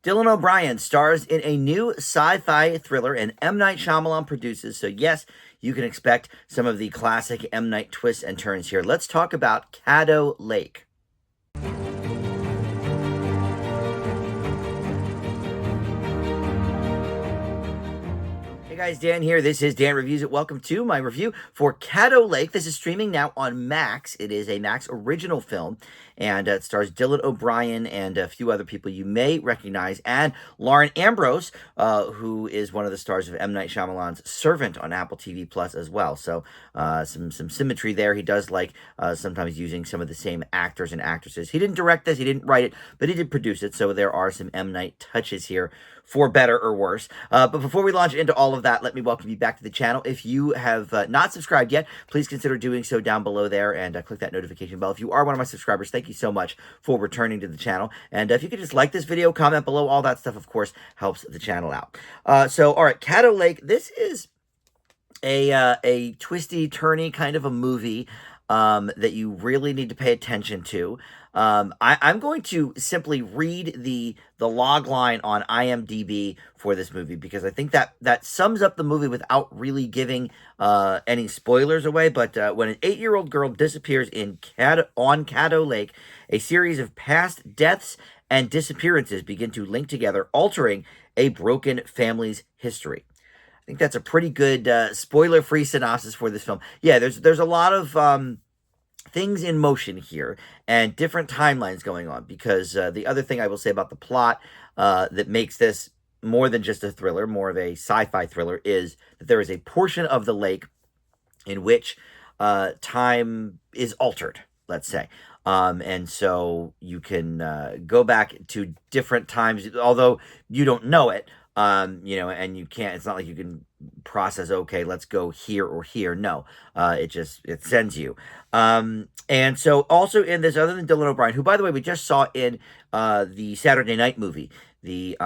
Dylan O'Brien stars in a new sci-fi thriller and M. Night Shyamalan produces. So yes, you can expect some of the classic M. Night twists and turns here. Let's talk about Caddo Lake. Hey guys, Dan here. This is Dan Reviews It. Welcome to my review for Caddo Lake. This is streaming now on Max. It is a Max original film, and it stars Dylan O'Brien and a few other people you may recognize, and Lauren Ambrose, who is one of the stars of M. Night Shyamalan's Servant on Apple TV Plus as well. So some symmetry there. He does like sometimes using some of the same actors and actresses. He didn't direct this, he didn't write it, but he did produce it. So there are some M. Night touches here, for better or worse. But before we launch into all of that, let me welcome you back to the channel. If you have not subscribed yet, please consider doing so down below there and click that notification bell. If you are one of my subscribers, thank you so much for returning to the channel. And if you could just like this video, comment below, all that stuff, of course, helps the channel out. All right, Caddo Lake. This is a twisty, turny kind of a movie that you really need to pay attention to. I'm going to simply read the log line on IMDb for this movie because I think that sums up the movie without really giving any spoilers away. But when an 8-year-old girl disappears on Caddo Lake, a series of past deaths and disappearances begin to link together, altering a broken family's history. I think that's a pretty good spoiler-free synopsis for this film. Yeah, there's a lot of things in motion here and different timelines going on, because the other thing I will say about the plot that makes this more than just a thriller, more of a sci-fi thriller, is that there is a portion of the lake in which time is altered, let's say. And so you can go back to different times, although you don't know it, and you can't, it's not like you can process, okay, let's go here or here. No, it sends you. And so also in this, other than Dylan O'Brien, who, by the way, we just saw in the Saturday Night movie, the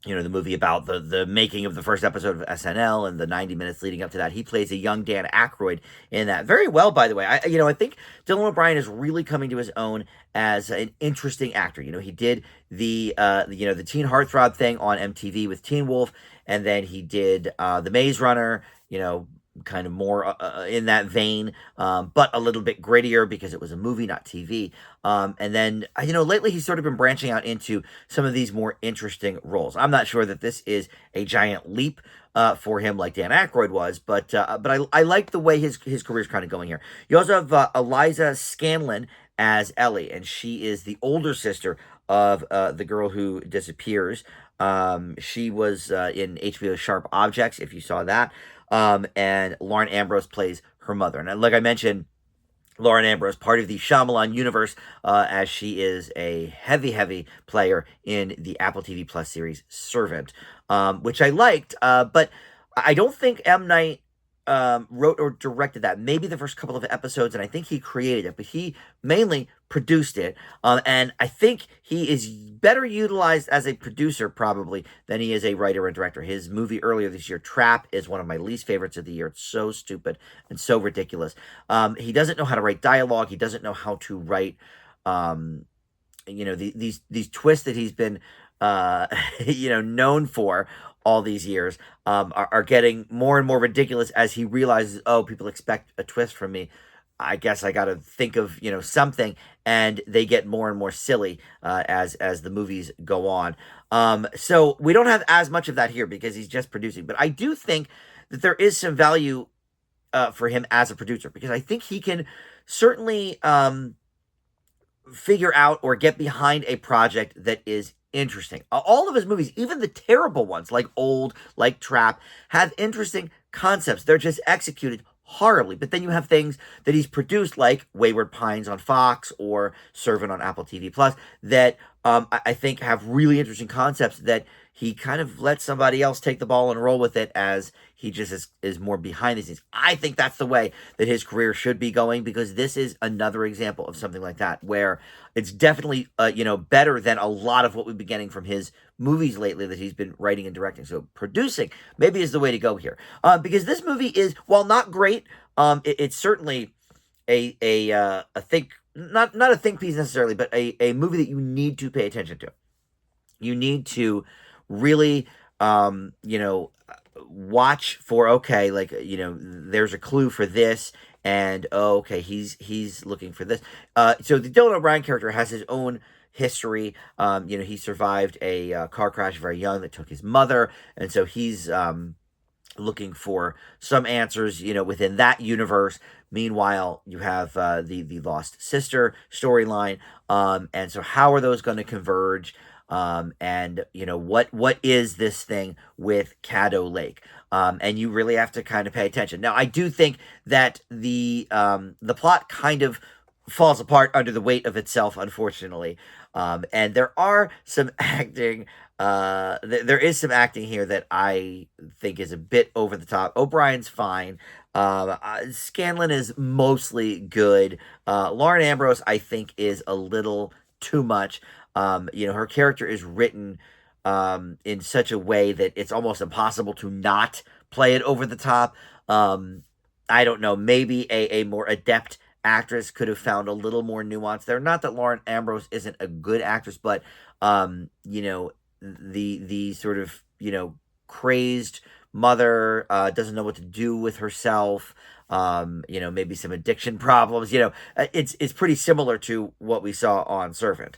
movie about the making of the first episode of SNL and the 90 minutes leading up to that. He plays a young Dan Aykroyd in that very well, by the way. I think Dylan O'Brien is really coming to his own as an interesting actor. He did the teen heartthrob thing on MTV with Teen Wolf, and then he did The Maze Runner, kind of more in that vein, but a little bit grittier because it was a movie, not TV. And then, lately he's sort of been branching out into some of these more interesting roles. I'm not sure that this is a giant leap for him like Dan Aykroyd was, but I like the way his career's kind of going here. You also have Eliza Scanlon as Ellie, and she is the older sister of the girl who disappears. She was in HBO's Sharp Objects, if you saw that. And Lauren Ambrose plays her mother. And like I mentioned, Lauren Ambrose, part of the Shyamalan universe, as she is a heavy player in the Apple TV Plus series Servant, which I liked, but I don't think M. Night wrote or directed that. Maybe the first couple of episodes, and I think he created it, but he mainly produced it. And I think he is better utilized as a producer probably than he is a writer and director. His movie earlier this year, Trap, is one of my least favorites of the year. It's so stupid and so ridiculous. He doesn't know how to write dialogue. He doesn't know how to write these twists that he's been known for all these years, are getting more and more ridiculous as he realizes, oh, people expect a twist from me. I guess I got to think of, something, and they get more and more silly as the movies go on. So we don't have as much of that here because he's just producing, but I do think that there is some value for him as a producer, because I think he can certainly figure out or get behind a project that is interesting. All of his movies, even the terrible ones like Old, like Trap, have interesting concepts. They're just executed horribly. But then you have things that he's produced like Wayward Pines on Fox or Servant on Apple TV Plus that I think have really interesting concepts that he kind of lets somebody else take the ball and roll with it, as he just is more behind the scenes. I think that's the way that his career should be going, because this is another example of something like that, where it's definitely, better than a lot of what we've been getting from his movies lately that he's been writing and directing. So producing maybe is the way to go here, because this movie is, while not great, it's certainly a think, not a think piece necessarily, but a movie that you need to pay attention to. You need to really, you know, watch for, okay, like, there's a clue for this, and oh, okay, he's looking for this. So the Dylan O'Brien character has his own history. He survived a car crash very young that took his mother, and so he's looking for some answers, within that universe. Meanwhile, you have the lost sister storyline, and so how are those going to converge? And what is this thing with Caddo Lake? And you really have to kind of pay attention. Now, I do think that the plot kind of falls apart under the weight of itself, unfortunately. And there are some acting. There is some acting here that I think is a bit over the top. O'Brien's fine. Scanlon is mostly good. Lauren Ambrose, I think, is a little too much. Her character is written in such a way that it's almost impossible to not play it over the top. I don't know. Maybe a more adept actress could have found a little more nuance there. Not that Lauren Ambrose isn't a good actress, but the sort of crazed mother doesn't know what to do with herself. Maybe some addiction problems. It's pretty similar to what we saw on Servant.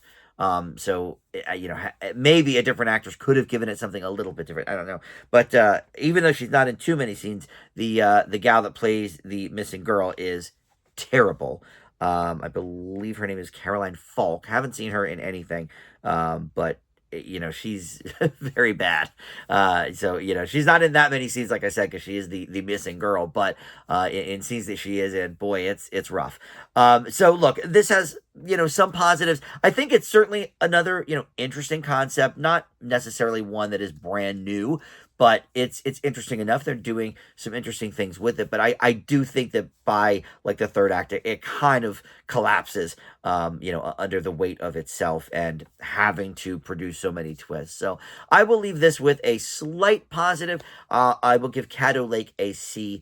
Maybe a different actress could have given it something a little bit different. I don't know, but even though she's not in too many scenes, the gal that plays the missing girl is terrible. I believe her name is Caroline Falk. Haven't seen her in anything, but she's very bad. She's not in that many scenes, like I said, because she is the missing girl. But in scenes that she is in, boy, it's rough. So look, this has some positives. I think it's certainly another interesting concept, not necessarily one that is brand new, but it's interesting enough. They're doing some interesting things with it. But I do think that by like the third act, it kind of collapses, under the weight of itself and having to produce so many twists. So I will leave this with a slight positive. I will give Caddo Lake a C+.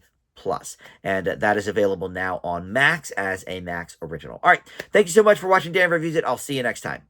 And that is available now on Max as a Max original. All right. Thank you so much for watching Dan Reviews It. I'll see you next time.